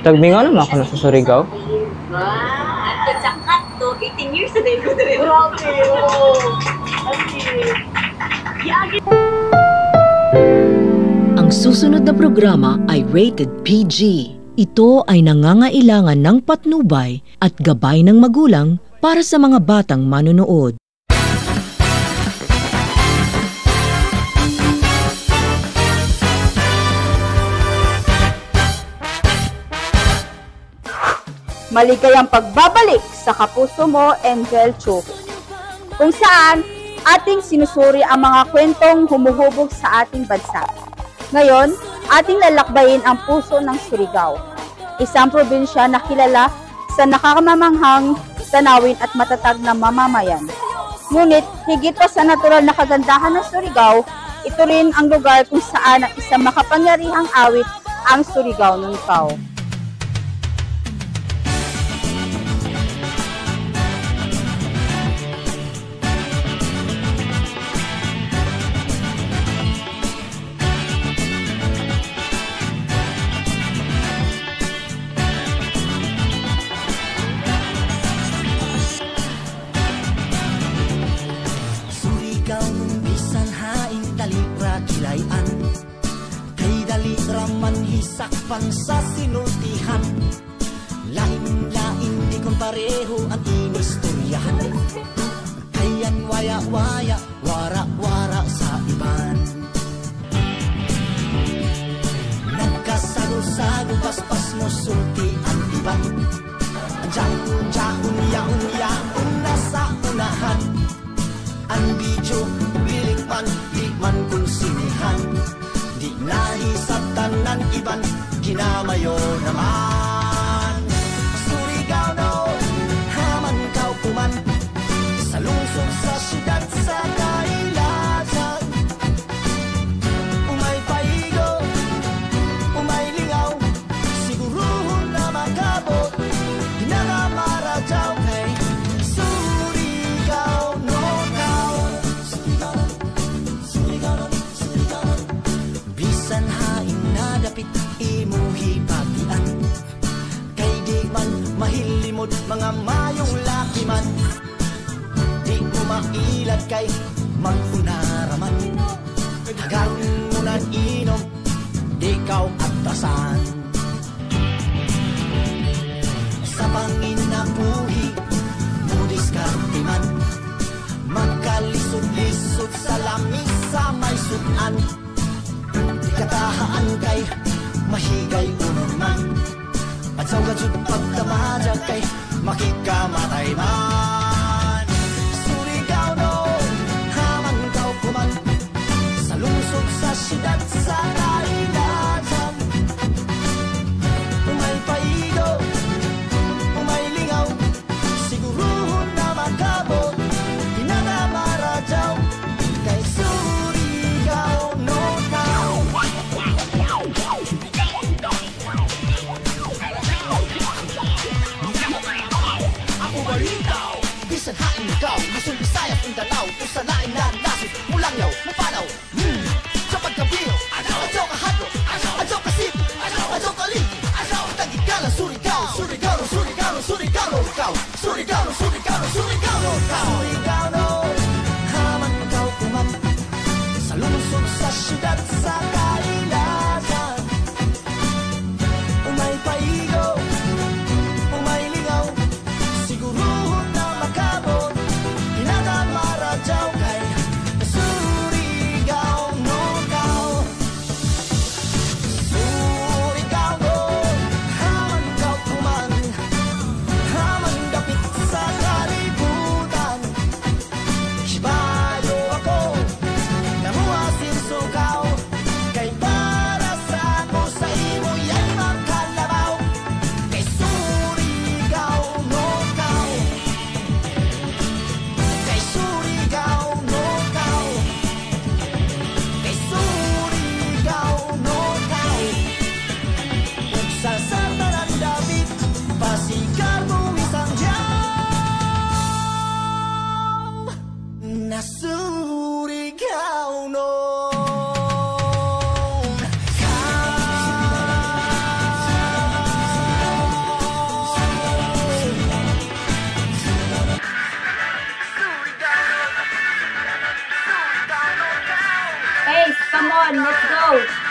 Tagbingaw naman ako na sa Surigao. At katsakat to, 18 years na din ko na rin. Grabe, Ang susunod na programa ay rated PG. Ito ay nangangailangan ng patnubay at gabay ng magulang para sa mga batang manonood. Maligayang pagbabalik sa Kapuso Mo, Angel Chu, kung saan ating sinusuri ang mga kwentong humuhubog sa ating bansa. Ngayon, ating lalakbayin ang puso ng Surigao, isang probinsya na kilala sa nakakamamanghang tanawin at matatag na mamamayan. Ngunit, higit pa sa natural na kagandahan ng Surigao, ito rin ang lugar kung saan ang isang makapangyarihang awit ang Surigao ng Pao. Sakpan sa sinultihan, lain-lain di kong pareho ang inistoryahan. Kayan waya-waya, wara-wara sa iban. Nagkasago-sago, paspas mo sulti ang iban. Diyan, yaon, nasa unahan. Ang video, bilik man, di man konsinihan. Di nahisap tanan iban, kinamayo naman. Surigao no, haman kau kuman, sa lungsod sa siyudad sa kailasan. Umay paigo, umay lingaw, siguruhon na magabot, di na nga maradyaw kay Surigao no kau. Surigao no, bisan hain na dapit imuhi pagian. Kay di man mahilimod mga mayong laki man, di mo mailad kay mag-unaraman. Hagaron mo na inom, di kaw atasan. Sa panginabuhi mo diskarte man, magkalisod-lisod sa langis sa may sudan. Katahaan kay mahigay unuman, at sa gajud pagdamaja kay makikamatay man. Surigao no, haman kau kuman, sa lungsod sa siyudad sa kailasan. Umay paigo, umay lingaw, siguruhon na makabot, di na nga maradyaw kay Surigao no kau. Bisan hain ikaw, Luzon, Visayas, Mindanao, usalain na nasib, Mulangyaw, Mapalaw, sa pagkabiyo, adyo kahadlo, adyo kasip, adyo kaliki, tagigala, Surigao, Surigao, Surigao, Surigao, ikaw, Surigao, Surigao, Surigao, Surigao no, haman ikaw kuman, sa lungsod sa siyudad sa kailasan. Umay paigo, umay lingaw, siguruhon na makabot, di na nga maradyaw kay Surigao no kau. Surigao no, haman kau kuman, haman dapit sa kalibutan. Hibayo ako, namuasin sugaw, kay para sa ako sa imo yan makalabaw. Kay Surigao no kau, kay Surigao no kau, kay Surigao no kau. Ug sa sartaran David, pasigar mo isang yaw na Surigao no kau. on, let's go!